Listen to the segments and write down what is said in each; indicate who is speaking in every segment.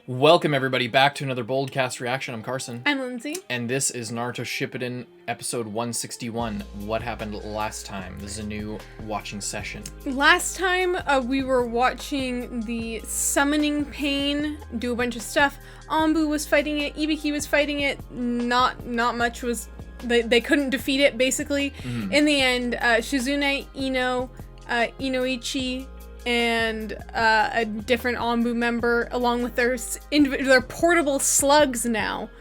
Speaker 1: Welcome everybody back to another Boldcast reaction. I'm Carson.
Speaker 2: I'm Lindsay.
Speaker 1: And this is Naruto Shippuden episode 161. What happened last time? This is a new watching session.
Speaker 2: Last time we were watching the summoning pain do a bunch of stuff. Anbu was fighting it, Ibiki was fighting it, not much was, they couldn't defeat it basically. Mm-hmm. In the end, Shizune, Ino, Inoichi, and a different Anbu member, along with their portable slugs now,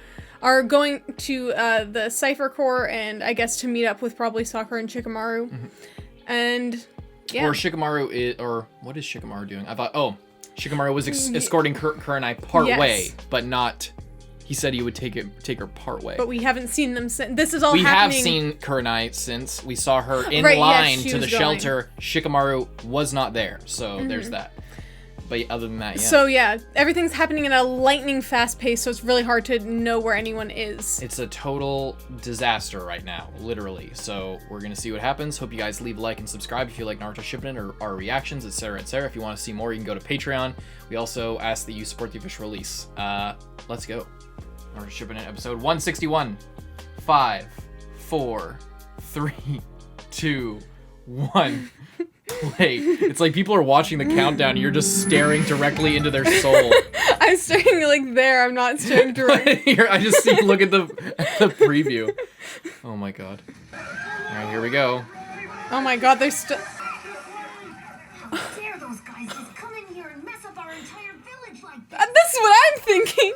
Speaker 2: are going to the Cypher Core and I guess to meet up with probably Sakura and Shikamaru. Mm-hmm. And yeah.
Speaker 1: Or Shikamaru is, or what is Shikamaru doing? I thought, Shikamaru was escorting Kurenai part way, but not. He said he would take her part way.
Speaker 2: But we haven't seen them since. This is all happening.
Speaker 1: We have seen Kurenai since we saw her in line to the shelter. Shikamaru was not there, so there's that. But other than that, yeah.
Speaker 2: So yeah, everything's happening at a lightning fast pace, so it's really hard to know where anyone is.
Speaker 1: It's a total disaster right now, literally. So we're gonna see what happens. Hope you guys leave a like and subscribe if you like Naruto Shippuden or our reactions, etc., etc. If you want to see more, you can go to Patreon. We also ask that you support the official release. Let's go. Naruto Shippuden episode 161. 5, 4, 3, 2, 1. Play. It's like people are watching the countdown and you're just staring directly into their soul.
Speaker 2: I'm staring like there, I'm not staring directly.
Speaker 1: I just see, look at the preview. Oh my god. Alright, here we go.
Speaker 2: Oh my god, they're still...
Speaker 3: How dare those guys just come in here and mess up our entire village like this?
Speaker 2: This is what I'm thinking!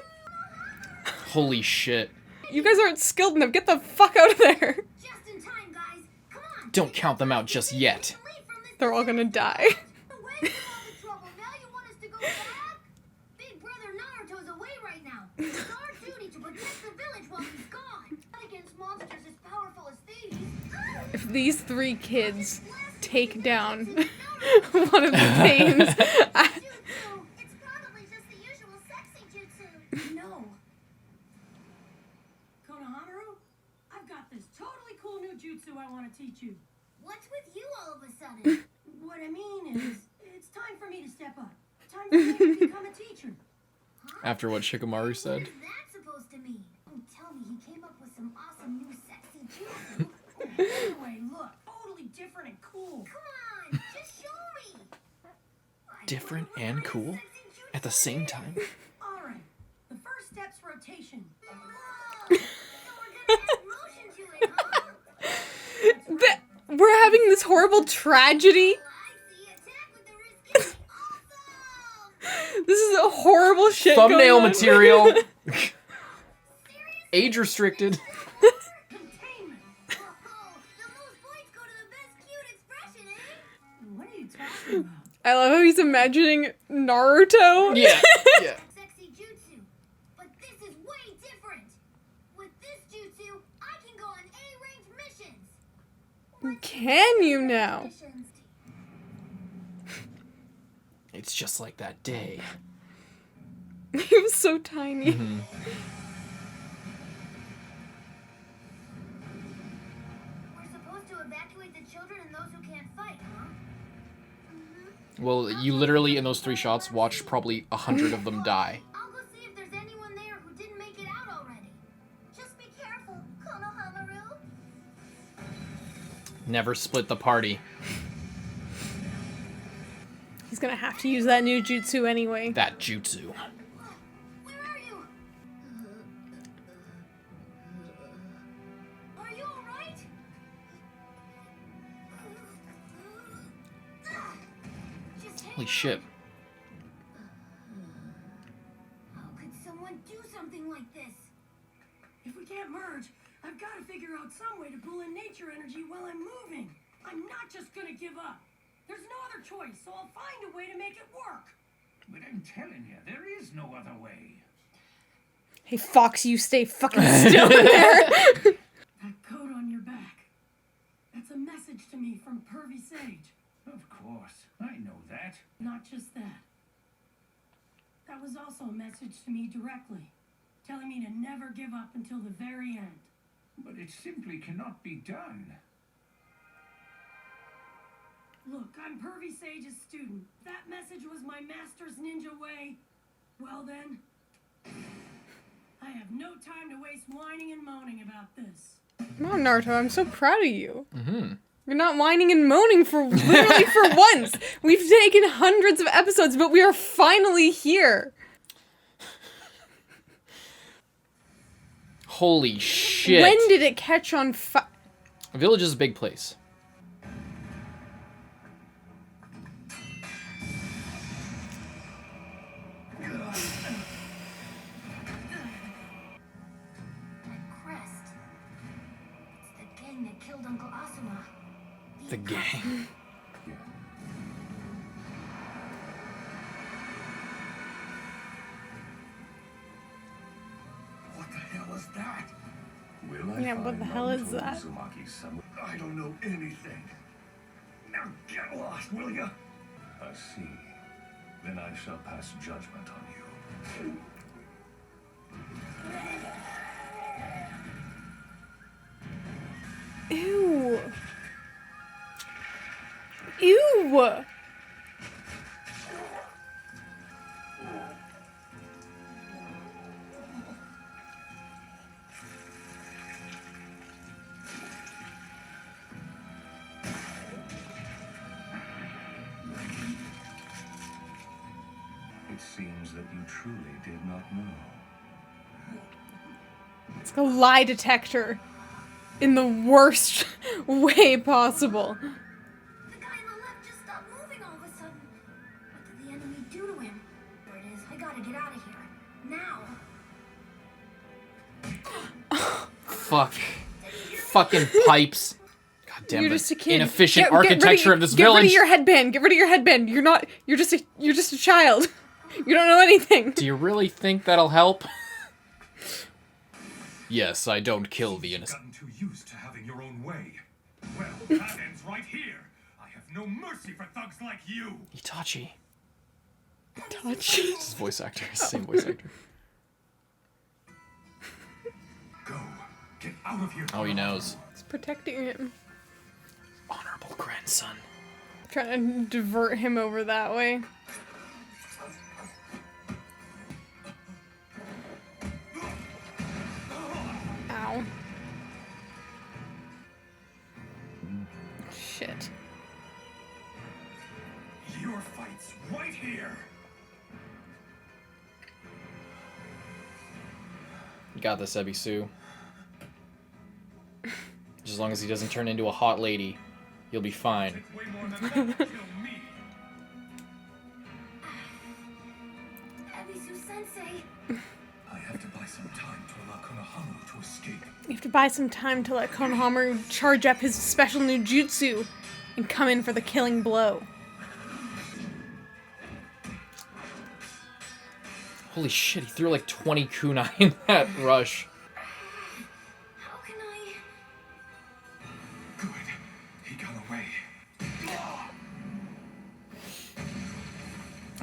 Speaker 1: Holy shit.
Speaker 2: You guys aren't skilled enough, get the fuck out of there!
Speaker 3: Just in time, guys. Come on.
Speaker 1: Don't count them out just yet.
Speaker 2: They're all gonna die.
Speaker 3: Away from all the trouble. Now you want us to go back? Big brother Naruto's away right now. It's our duty to protect the village while he's gone. Not against monsters as powerful as these.
Speaker 2: If these three kids take down one of the pains,
Speaker 3: It's probably just the usual sexy jutsu. No.
Speaker 4: Konohamaru, I've got this totally cool new jutsu I want to teach you.
Speaker 3: What's with you all of a sudden?
Speaker 4: What I mean is, it's time for me to step up. Time for me to become a teacher.
Speaker 1: After what Shikamaru said.
Speaker 3: What is that supposed to mean? Don't tell me he came up with some awesome new sexy jutsu.
Speaker 4: Anyway, look, totally different and cool.
Speaker 3: Come on, just show me.
Speaker 1: Different and cool at the same time.
Speaker 4: All right, the first step's rotation.
Speaker 3: Whoa, so we're gonna add motion to it, huh?
Speaker 2: we're having this horrible tragedy.
Speaker 3: I see. Attack with the wrist. Awesome.
Speaker 2: This is a horrible shit
Speaker 1: Thumbnail
Speaker 2: going on.
Speaker 1: material. Age restricted.
Speaker 4: Containment.
Speaker 3: Whoa, the most points go to the best cute expression, eh?
Speaker 4: What are you talking about?
Speaker 2: I love how he's imagining Naruto.
Speaker 1: Yeah.
Speaker 3: Sexy jutsu. But this is way different. With this jutsu, I can go on A-range missions.
Speaker 2: Can you now?
Speaker 3: Missions.
Speaker 1: It's just like that day.
Speaker 2: He was so tiny.
Speaker 1: Mm-hmm.
Speaker 3: We're supposed to evacuate the children and those who can't fight, huh?
Speaker 1: Well, you literally, in those 3 shots, watched probably 100 of them die.
Speaker 3: I'll go see if there's anyone there who didn't make it out already. Just be careful, Konohamaru.
Speaker 1: Never split the party.
Speaker 2: He's gonna have to use that new jutsu anyway.
Speaker 1: That jutsu.
Speaker 3: Where are you? Are you alright? Just hang
Speaker 1: Holy
Speaker 3: on.
Speaker 1: shit.
Speaker 3: How could someone do something like this?
Speaker 4: If we can't merge, I've got to figure out some way to pull in nature energy while I'm moving. I'm not just gonna give up. There's no other choice, so I'll find a way to make it work.
Speaker 5: But I'm telling you, there is no other way.
Speaker 2: Hey Fox, you stay fucking still in there.
Speaker 4: That coat on your back. That's a message to me from Pervy Sage.
Speaker 5: Of course, I know that.
Speaker 4: Not just that. That was also a message to me directly, telling me to never give up until the very end.
Speaker 5: But it simply cannot be done.
Speaker 4: Look, I'm Pervy Sage's student. That message was my master's ninja way. Well then, I have no time to waste whining and moaning about this.
Speaker 2: Come on, Naruto, I'm so proud of you.
Speaker 1: Mm-hmm.
Speaker 2: You're not whining and moaning for literally for once. We've taken hundreds of episodes, but we are finally here.
Speaker 1: Holy shit.
Speaker 2: When did it catch on fire?
Speaker 1: Village is a big place.
Speaker 3: Crest. It's the gang that killed Uncle Asuma.
Speaker 1: The gang.
Speaker 5: What the hell is that?
Speaker 6: Will I
Speaker 2: Yeah, what
Speaker 6: find
Speaker 2: the hell is
Speaker 6: Naruto
Speaker 2: that?
Speaker 6: Uzumaki somewhere?
Speaker 5: I don't know anything. Now get lost, will ya?
Speaker 6: I see. Then I shall pass judgment on you.
Speaker 2: Ew. Ew.
Speaker 6: It seems that you truly did not know.
Speaker 2: It's like a lie detector. In the worst way possible.
Speaker 3: The guy on the left just stopped moving all of a sudden. What did the enemy do to him? There it is. I gotta get out of here. Now.
Speaker 1: Fuck. Fucking pipes. God damn
Speaker 2: You're
Speaker 1: the
Speaker 2: just a kid.
Speaker 1: inefficient
Speaker 2: Get rid
Speaker 1: architecture of this
Speaker 2: Get rid
Speaker 1: village.
Speaker 2: of your headband. Get rid of your headband. You're just a child. You don't know anything.
Speaker 1: Do you really think that'll help? Yes, I don't kill the innocent.
Speaker 5: Gotten too used to having your own way. Well, that ends right here. I have no mercy for thugs like you.
Speaker 1: Itachi.
Speaker 2: Touch.
Speaker 1: His voice actor. Same voice actor.
Speaker 5: Go. Get out of here.
Speaker 1: Oh, he knows.
Speaker 2: It's protecting him.
Speaker 1: Honorable grandson.
Speaker 2: Trying to divert him over that way. Ow. Shit.
Speaker 5: Your fight's right here.
Speaker 1: You got this, Ebisu. Just as long as he doesn't turn into a hot lady, you'll be fine.
Speaker 5: It's way more than that to kill me.
Speaker 3: Ebisu-sensei.
Speaker 5: I have to buy some time to allow Konohamaru to escape.
Speaker 2: You have to buy some time to let Konohamaru charge up his special new jutsu and come in for the killing blow.
Speaker 1: Holy shit, he threw like 20 kunai in that rush.
Speaker 3: How can I...
Speaker 5: Good. He got away.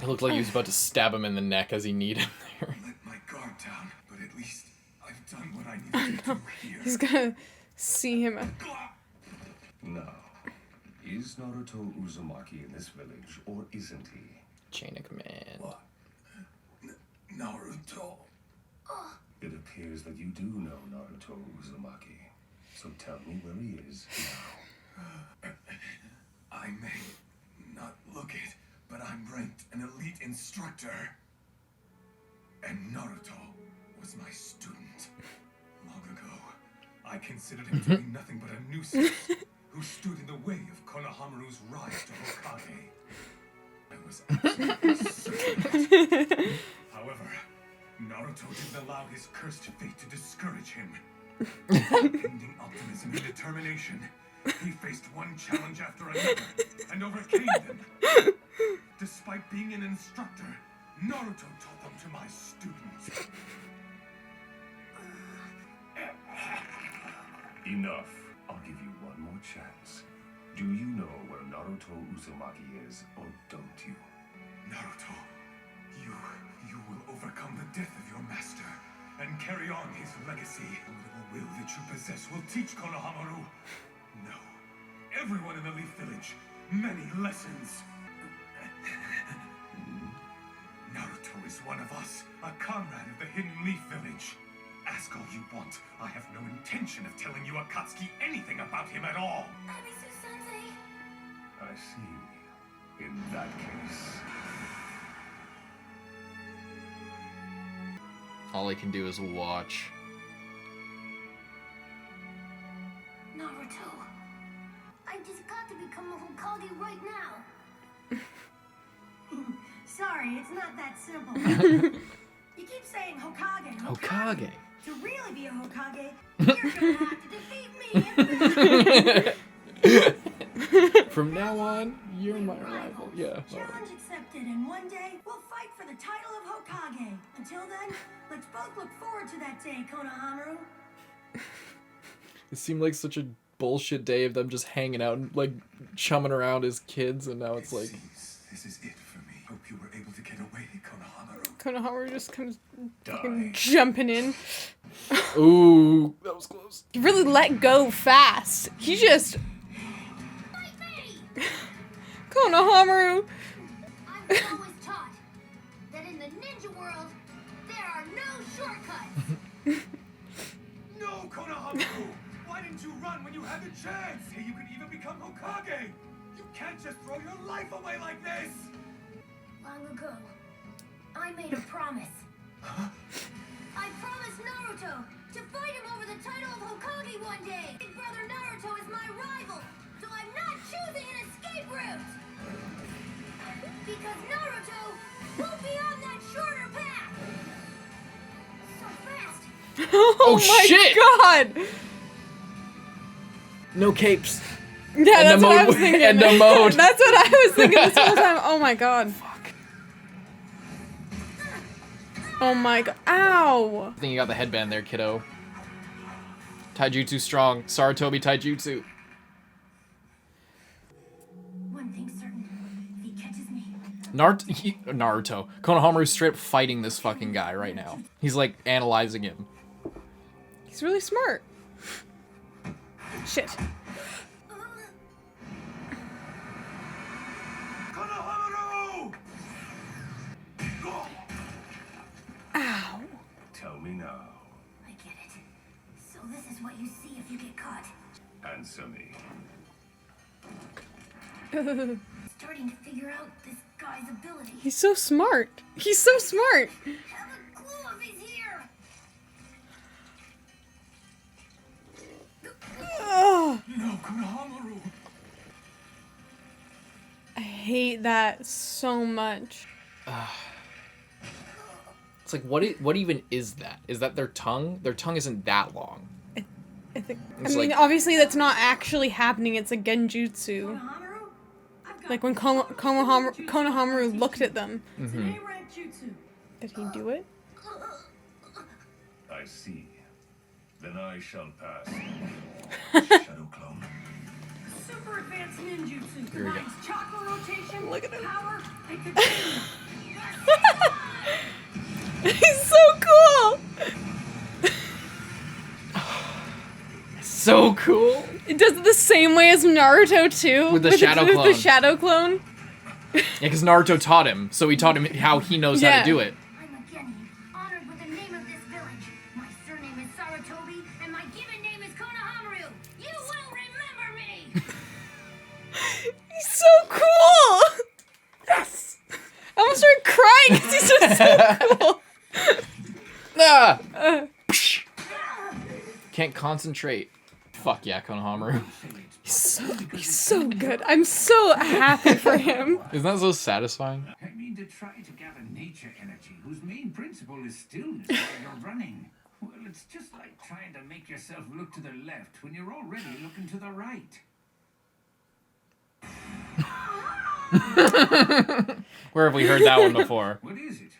Speaker 1: It looked like he was about to stab him in the neck as he kneed him there.
Speaker 5: Let my guard down, but at least I've done what I needed to do here.
Speaker 2: He's gonna see him.
Speaker 6: Now, is Naruto Uzumaki in this village, or isn't he?
Speaker 1: Chain of command.
Speaker 5: What? Naruto.
Speaker 6: It appears that you do know Naruto Uzumaki. So tell me where he is now.
Speaker 5: I may not look it, but I'm ranked an elite instructor. And Naruto was my student. Long ago, I considered him to be nothing but a nuisance who stood in the way of Konohamaru's rise to Hokage. I was absolutely certain of it. However, Naruto didn't allow his cursed fate to discourage him. With unending optimism and determination, he faced one challenge after another and overcame them. Despite being an instructor, Naruto taught them to my students.
Speaker 6: Enough. I'll give you one more chance. Do you know where Naruto Uzumaki is, or don't you?
Speaker 5: Naruto, you will overcome the death of your master and carry on his legacy. The little will that you possess will teach Konohamaru. No, everyone in the Leaf Village many lessons. Naruto is one of us, a comrade of the Hidden Leaf Village. Ask all you want. I have no intention of telling you Akatsuki anything about him at all.
Speaker 3: Abisu-sensei.
Speaker 6: I see. In that case,
Speaker 1: All I can do is watch.
Speaker 3: Naruto. I just got to become a Hokage right now.
Speaker 4: Sorry, it's not that simple. You keep saying Hokage.
Speaker 1: Hokage.
Speaker 4: To really be a Hokage, you're gonna have to defeat me.
Speaker 1: From now on, you're my rival. Yeah.
Speaker 4: Challenge accepted, and one day we'll fight for the title of Hokage. Until then, let's both look forward to that day, Konohamaru.
Speaker 1: It seemed like such a bullshit day of them just hanging out and like chumming around as kids, and now it's like
Speaker 5: Seems this is it for me. Hope you were able to get away, Konohamaru.
Speaker 2: Konohamaru just comes fucking
Speaker 6: die.
Speaker 2: jumping in.
Speaker 1: ooh, that was close.
Speaker 2: He really let go fast. He just...
Speaker 3: Fight me!
Speaker 2: Konohamaru!
Speaker 3: I was always taught that in the ninja world, there are no shortcuts.
Speaker 5: No, Konohamaru! Why didn't you run when you had the chance? Hey, you could even become Hokage! You can't just throw your life away like this!
Speaker 3: Long ago, I made a promise. I promised Naruto to fight him over the title of Hokage one day. Big brother Naruto is my rival, so I'm not choosing an escape route. Because Naruto won't be on that shorter path. So fast.
Speaker 2: Oh my
Speaker 1: shit!
Speaker 2: god!
Speaker 1: No capes.
Speaker 2: Yeah,
Speaker 1: And
Speaker 2: that's
Speaker 1: the
Speaker 2: what I
Speaker 1: mode-
Speaker 2: was thinking.
Speaker 1: and the mode.
Speaker 2: That's what I was thinking this whole time. Oh my god.
Speaker 1: Fuck.
Speaker 2: Oh my god. Ow!
Speaker 1: I think you got the headband there, kiddo. Taijutsu strong. Sarutobi Taijutsu.
Speaker 4: One thing's certain. If he catches me,
Speaker 1: Naruto. Konohamaru's straight up fighting this fucking guy right now. He's like analyzing him.
Speaker 2: He's really smart. Shit.
Speaker 5: Konohamaru!
Speaker 2: Ow.
Speaker 6: Tell me now.
Speaker 3: I get it. So this is what you see if you get caught.
Speaker 6: Answer me.
Speaker 3: Starting to figure out this guy's ability.
Speaker 2: He's so smart. He's so smart.
Speaker 3: Have a clue if he's here.
Speaker 2: Ugh.
Speaker 5: No, Konohamaru!
Speaker 2: I hate that so much.
Speaker 1: It's like, what even is that? Is that their tongue? Their tongue isn't that long.
Speaker 2: I think.
Speaker 1: It's
Speaker 2: I mean,
Speaker 1: like-
Speaker 2: obviously that's not actually happening. It's a genjutsu.
Speaker 4: Konohamaru, I've got
Speaker 2: Like when Konohamaru looked at them.
Speaker 4: It's an A-rank jutsu.
Speaker 2: Did he do it?
Speaker 6: I see. Then I shall pass.
Speaker 5: Shadow clone.
Speaker 4: Super advanced ninjutsu
Speaker 1: Here we go.
Speaker 4: combines chakra rotation,
Speaker 2: Look at him.
Speaker 4: power, and containment.
Speaker 2: He's so cool.
Speaker 1: So cool.
Speaker 2: It does it the same way as Naruto too.
Speaker 1: With the shadow
Speaker 2: with
Speaker 1: clone.
Speaker 2: the shadow clone.
Speaker 1: Yeah, because Naruto taught him, so he taught him how he knows how
Speaker 2: Yeah.
Speaker 1: to do it.
Speaker 3: I'm a genin, honored with the name of this village. My surname is Sarutobi, and my given name is Konohamaru. You will remember me!
Speaker 2: He's so cool. Yes. I almost started crying because he's just so cool.
Speaker 1: Ah! Can't concentrate. Fuck yeah, Konohamaru.
Speaker 2: He's so good. I'm so happy for him.
Speaker 1: Isn't that so satisfying?
Speaker 7: I mean, to try to gather nature energy, whose main principle is stillness while you're running. Well, it's just like trying to make yourself look to the left when you're already looking to the right.
Speaker 1: Where have we heard that one before?
Speaker 7: What is it?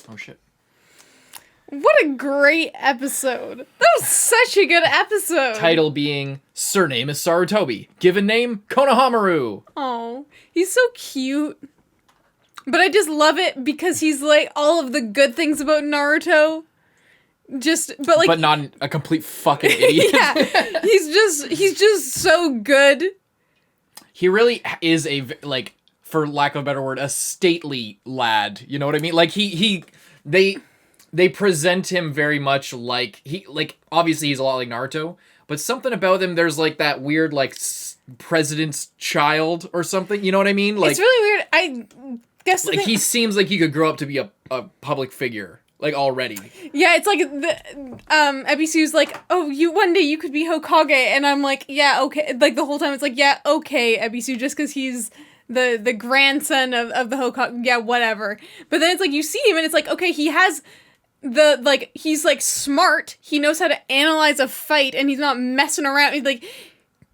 Speaker 1: Oh shit.
Speaker 2: What a great episode. That was such a good episode.
Speaker 1: Title being Surname is Sarutobi. Given name Konohamaru.
Speaker 2: Oh, he's so cute. But I just love it because he's like all of the good things about Naruto. But
Speaker 1: not a complete fucking idiot.
Speaker 2: yeah, he's just so good.
Speaker 1: he really is like, for lack of a better word, a stately lad. You know what I mean? Like they present him very much like obviously he's a lot like Naruto, but something about him, there's like that weird like president's child or something. You know what I mean? Like,
Speaker 2: it's really weird. I guess
Speaker 1: like he seems like he could grow up to be a public figure. Like already.
Speaker 2: Yeah, it's like the Ebisu's like, oh, one day you could be Hokage, and I'm like, yeah, okay. Like the whole time it's like, yeah, okay, Ebisu, just because he's the grandson of the Hokage, yeah, whatever. But then it's like you see him and it's like, okay, he has he's like smart, he knows how to analyze a fight, and he's not messing around. He's like,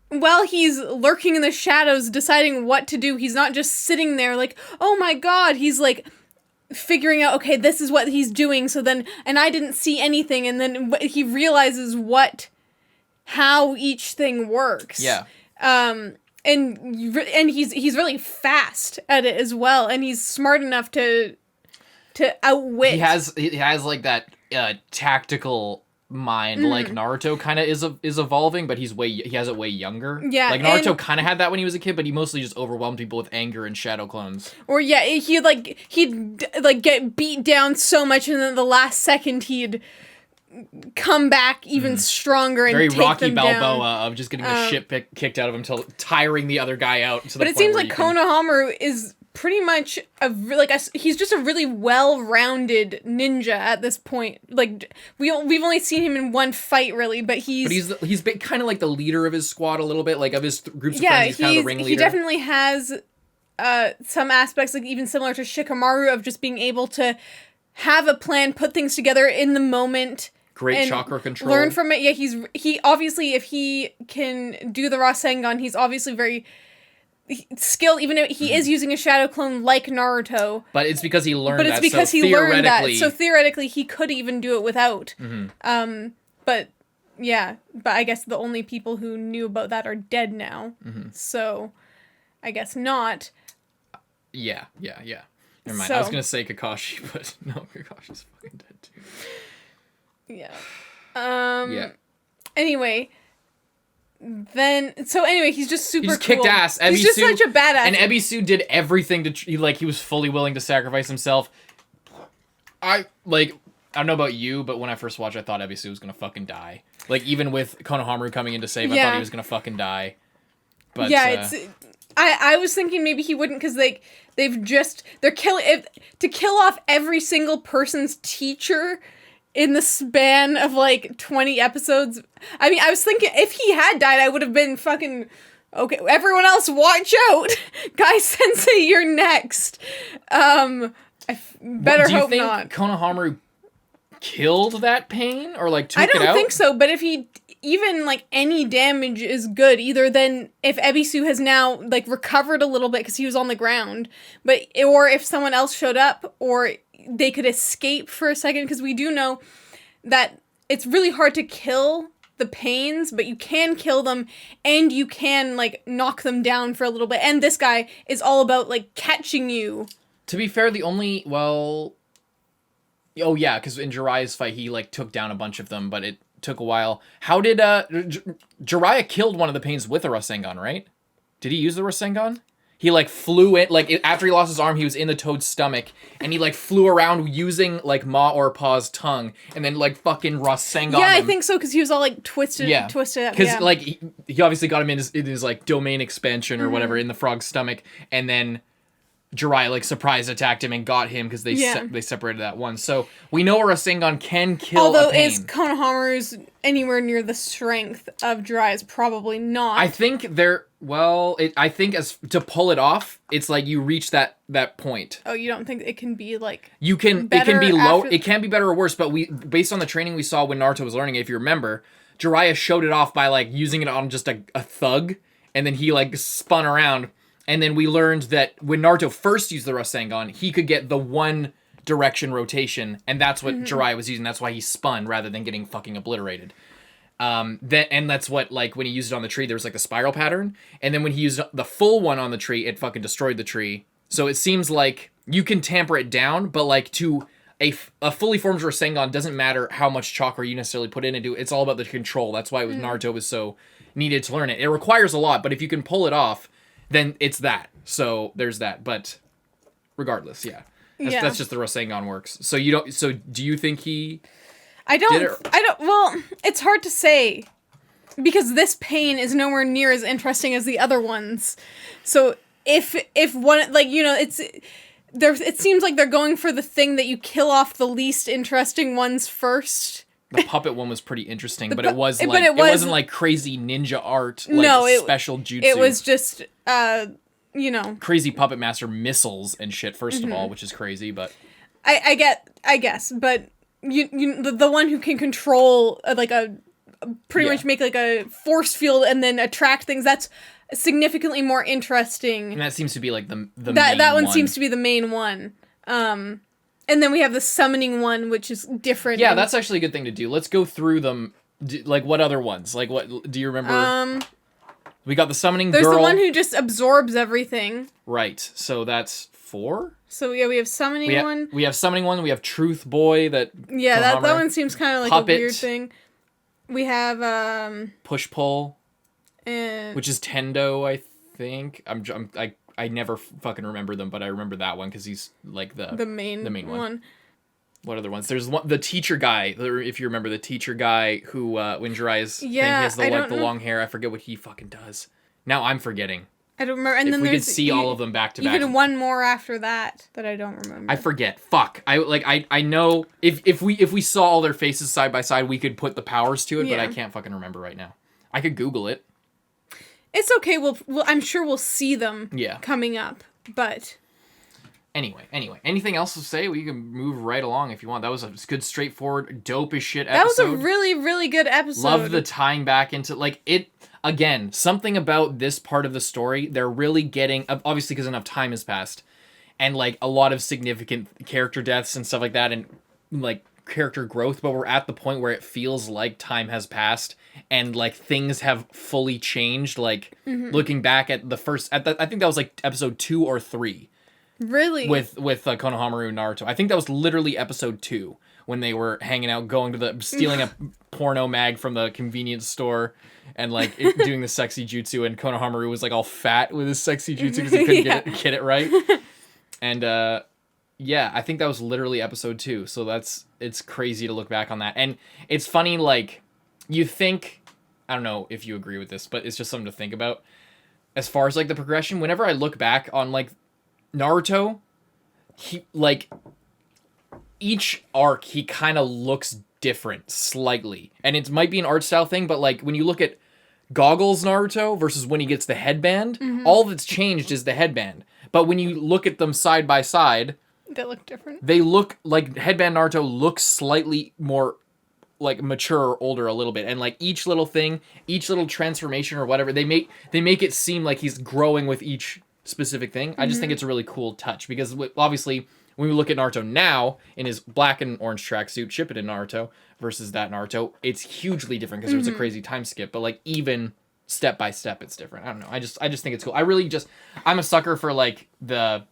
Speaker 2: while he's lurking in the shadows deciding what to do, he's not just sitting there like, oh my god, he's like figuring out, okay, this is what he's doing, so then, and I didn't see anything, and then he realizes how each thing works.
Speaker 1: Yeah.
Speaker 2: And he's really fast at it as well, and he's smart enough to outwit.
Speaker 1: He has like that tactical mind, like Naruto kind of is evolving, but he has it way younger.
Speaker 2: Yeah,
Speaker 1: like Naruto kind of had that when he was a kid, but he mostly just overwhelmed people with anger and shadow clones.
Speaker 2: Or yeah, he'd get beat down so much, and then the last second he'd come back even stronger and
Speaker 1: very
Speaker 2: take
Speaker 1: Rocky
Speaker 2: them
Speaker 1: Balboa
Speaker 2: down.
Speaker 1: of just getting the shit kicked out of him till tiring the other guy out. To the
Speaker 2: But it
Speaker 1: point
Speaker 2: seems
Speaker 1: where
Speaker 2: like
Speaker 1: you can-
Speaker 2: Konohamaru is pretty much he's just a really well-rounded ninja at this point. Like we've only seen him in one fight really, but he's
Speaker 1: kind of like the leader of his squad a little bit, like of his groups of
Speaker 2: yeah,
Speaker 1: friends. He's kind of the ringleader.
Speaker 2: he definitely has some aspects like even similar to Shikamaru of just being able to have a plan, put things together in the moment.
Speaker 1: Great chakra control.
Speaker 2: Learn from it. Yeah, he obviously, if he can do the Rasengan, he's obviously very skilled, even if he is using a shadow clone like Naruto.
Speaker 1: But it's because he learned that.
Speaker 2: But it's because
Speaker 1: so
Speaker 2: he learned that.
Speaker 1: theoretically-
Speaker 2: So theoretically, he could even do it without. But yeah, but I guess the only people who knew about that are dead now. So I guess not.
Speaker 1: Yeah. Never mind.
Speaker 2: So-
Speaker 1: I was gonna say Kakashi, but no, Kakashi's fucking dead too.
Speaker 2: Yeah.
Speaker 1: Yeah.
Speaker 2: Anyway. He's just super
Speaker 1: He just
Speaker 2: cool.
Speaker 1: kicked ass.
Speaker 2: He's just such a badass.
Speaker 1: And Ebisu did everything he was fully willing to sacrifice himself. I don't know about you, but when I first watched, I thought Ebisu was gonna fucking die. Like even with Konohamaru coming in to save, I thought he was gonna fucking die. But
Speaker 2: yeah, I was thinking maybe he wouldn't because they're killing to kill off every single person's teacher in the span of like 20 episodes. I mean, I was thinking if he had died, I would have been fucking okay. Everyone else, watch out, Guy Sensei, you're next. Better hope not.
Speaker 1: Do you think Konohamaru killed that pain or like took it out?
Speaker 2: I don't think so. But if he even like any damage is good, either then if Ebisu has now like recovered a little bit because he was on the ground, or if someone else showed up, or they could escape for a second, because we do know that it's really hard to kill the pains, but you can kill them and you can like knock them down for a little bit. And this guy is all about like catching you.
Speaker 1: To be fair, oh yeah, because in Jiraiya's fight he like took down a bunch of them, but it took a while. How did Jiraiya killed one of the pains with a Rasengan, right? Did he use the Rasengan? He like flew it, like after he lost his arm, he was in the toad's stomach, and he like flew around using like Ma or Pa's tongue, and then like fucking Rasengan.
Speaker 2: Yeah, I think so, because he was all like twisted up.
Speaker 1: Because like he obviously got him in his like domain expansion or whatever in the frog's stomach, and then Jiraiya like surprise attacked him and got him because they separated that one. So we know a Rasengan can kill.
Speaker 2: Although
Speaker 1: a pain.
Speaker 2: is Konohamaru's anywhere near the strength of Jiraiya's? Probably not.
Speaker 1: I think I think as to pull it off, it's like you reach that point.
Speaker 2: Oh, you don't think it can be like
Speaker 1: It can be low. It can be better or worse, but based on the training we saw when Naruto was learning, if you remember, Jiraiya showed it off by like using it on just a thug, and then he like spun around, and then we learned that when Naruto first used the Rasengan, he could get the one direction rotation, and that's what Jiraiya was using. That's why he spun rather than getting fucking obliterated. That's what, like, when he used it on the tree, there was like the spiral pattern, and then when he used the full one on the tree, it fucking destroyed the tree. So it seems like you can tamper it down, but like to a fully formed Rasengan doesn't matter how much chakra you necessarily put into it. It's all about the control. That's why Naruto was so needed to learn it. It requires a lot, but if you can pull it off, then it's that. So there's that. But regardless, yeah. That's just the Rasengan works. So do you think he
Speaker 2: well, it's hard to say because this pain is nowhere near as interesting as the other ones. So if one, like, you know, it seems like they're going for the thing that you kill off the least interesting ones first.
Speaker 1: The puppet one was pretty interesting, but it wasn't like crazy ninja art, like special jutsu.
Speaker 2: It was just you know,
Speaker 1: crazy puppet master missiles and shit, first of all, which is crazy, but
Speaker 2: I guess, but the one who can control like pretty much make like a force field and then attract things, that's significantly more interesting.
Speaker 1: And that seems to be like the main
Speaker 2: that one seems to be the main one. And then we have the summoning one, which is different.
Speaker 1: Yeah, that's actually a good thing to do. Let's go through them. Like, what other ones? Like, what do you remember? We got the summoning girl.
Speaker 2: There's the one who just absorbs everything.
Speaker 1: Right. So that's 4.
Speaker 2: So yeah, we have summoning one.
Speaker 1: We have summoning one. We have Truth Boy. That
Speaker 2: one seems kind of like
Speaker 1: puppet.
Speaker 2: A weird thing. We have
Speaker 1: push pull,
Speaker 2: and
Speaker 1: which is Tendo, I think. I never fucking remember them, but I remember that one because he's like the main one. What other ones? There's the teacher guy. If you remember the teacher guy who when Jiraiya's thing, he has the long hair. I forget what he fucking does. Now I'm forgetting.
Speaker 2: I don't remember. And
Speaker 1: if
Speaker 2: then
Speaker 1: we could see all of them back to back.
Speaker 2: Even one more after that I don't remember.
Speaker 1: I forget. Fuck. I know if we saw all their faces side by side, we could put the powers to it, but I can't fucking remember right now. I could Google it.
Speaker 2: It's okay. We'll I'm sure we'll see them coming up, but
Speaker 1: Anyway, anything else to say? We can move right along if you want. That was a good, straightforward, dope as shit episode.
Speaker 2: That was a really, really good episode.
Speaker 1: Love the tying back into, like, it, again, something about this part of the story, they're really getting, obviously because enough time has passed, and, like, a lot of significant character deaths and stuff like that, and, like, character growth, but we're at the point where it feels like time has passed, and, like, things have fully changed, like, looking back at the first, I think that was, like, episode 2 or 3.
Speaker 2: Really?
Speaker 1: With Konohamaru and Naruto. I think that was literally episode 2 when they were hanging out, stealing a porno mag from the convenience store and like doing the sexy jutsu, and Konohamaru was like all fat with his sexy jutsu because he couldn't get it right. And yeah, I think that was literally episode 2. So it's crazy to look back on that. And it's funny, like, you think, I don't know if you agree with this, but it's just something to think about. As far as like the progression, whenever I look back on like Naruto, he, like, each arc, he kind of looks different slightly. And it might be an art style thing, but, like, when you look at Goggles Naruto versus when he gets the headband, all that's changed is the headband. But when you look at them side by side,
Speaker 2: they look different.
Speaker 1: They look, like, headband Naruto looks slightly more, like, mature or older a little bit. And, like, each little thing, each little transformation or whatever, they make it seem like he's growing with each specific thing. I just think it's a really cool touch, because obviously when we look at Naruto now in his black and orange tracksuit, Shippuden Naruto versus that Naruto, it's hugely different because there was a crazy time skip, but like even step by step it's different. I don't know. I just think it's cool. I'm a sucker for like the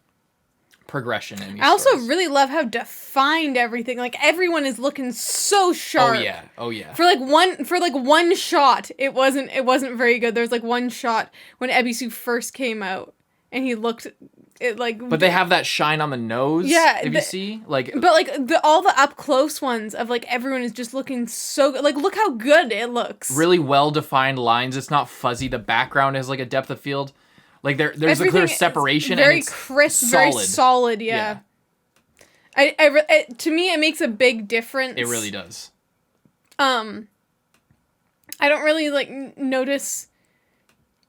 Speaker 1: progression in these
Speaker 2: I also
Speaker 1: stories.
Speaker 2: really love how defined everything. Like everyone is looking so sharp.
Speaker 1: Oh yeah.
Speaker 2: For one shot, it wasn't very good. There was like one shot when Ebisu first came out. And he looked, it like.
Speaker 1: But they have that shine on the nose.
Speaker 2: Yeah,
Speaker 1: if you see, like.
Speaker 2: But like all the up close ones of like everyone is just looking so good. Like look how good it looks.
Speaker 1: Really well defined lines. It's not fuzzy. The background has like a depth of field. Like there's a clear separation.
Speaker 2: Very
Speaker 1: and it's
Speaker 2: crisp,
Speaker 1: solid.
Speaker 2: very solid. Yeah. To me, it makes a big difference.
Speaker 1: It really does.
Speaker 2: I don't really like notice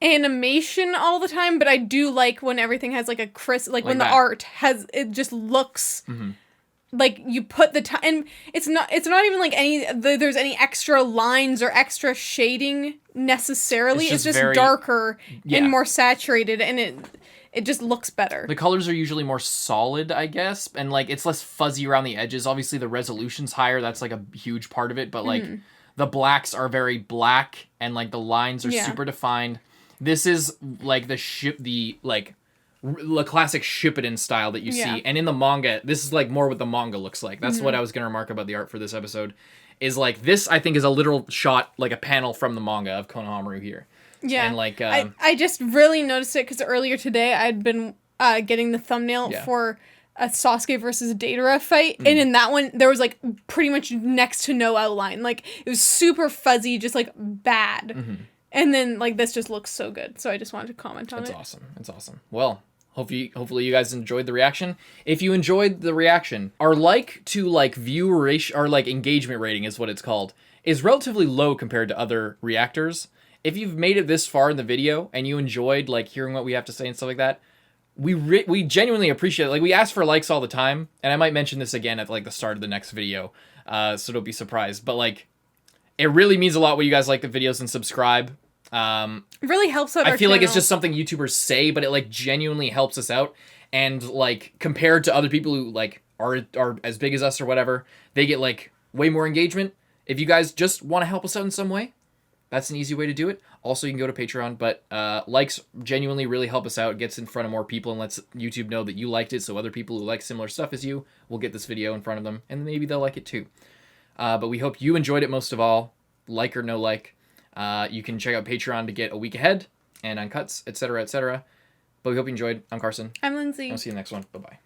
Speaker 2: animation all the time, but I do like when everything has like a crisp, like when the art has, it just looks like you put the time, and it's not even like there's any extra lines or extra shading necessarily. It's just very darker and more saturated, and it just looks better.
Speaker 1: The colors are usually more solid, I guess, and like it's less fuzzy around the edges. Obviously the resolution's higher, that's like a huge part of it, but like the blacks are very black and like the lines are super defined. This is like the classic Shippuden style that you see. And in the manga, this is like more what the manga looks like. That's what I was going to remark about the art for this episode. Is like this, I think, is a literal shot, like a panel from the manga of Konohamaru here.
Speaker 2: Yeah.
Speaker 1: And like,
Speaker 2: I just really noticed it because earlier today I'd been getting the thumbnail
Speaker 1: Yeah.
Speaker 2: for a Sasuke versus Deidara fight, and in that one there was like pretty much next to no outline. Like it was super fuzzy, just like bad. And then like this just looks so good, so I just wanted to comment on
Speaker 1: it's
Speaker 2: it.
Speaker 1: awesome. It's awesome. Well, hopefully you guys enjoyed the reaction. If you enjoyed the reaction, our view ratio, our engagement rating is what it's called, is relatively low compared to other reactors. If you've made it this far in the video and you enjoyed hearing what we have to say and stuff like that, we genuinely appreciate it. Like, we ask for likes all the time, and I might mention this again at the start of the next video, so don't be surprised. But it really means a lot when you guys like the videos and subscribe.
Speaker 2: It really helps out.
Speaker 1: I
Speaker 2: our
Speaker 1: feel like it's
Speaker 2: channel.
Speaker 1: just something YouTubers say, but it genuinely helps us out. And compared to other people who are as big as us or whatever, they get way more engagement. If you guys just want to help us out in some way, that's an easy way to do it. Also, you can go to Patreon, but likes genuinely really help us out. It gets in front of more people and lets YouTube know that you liked it, so other people who like similar stuff as you will get this video in front of them, and maybe they'll like it too. But we hope you enjoyed it most of all, like or no like. You can check out Patreon to get a week ahead and uncuts, etc., etc. But we hope you enjoyed. I'm Carson.
Speaker 2: I'm Lindsay.
Speaker 1: I'll see you in the next one. Bye-bye.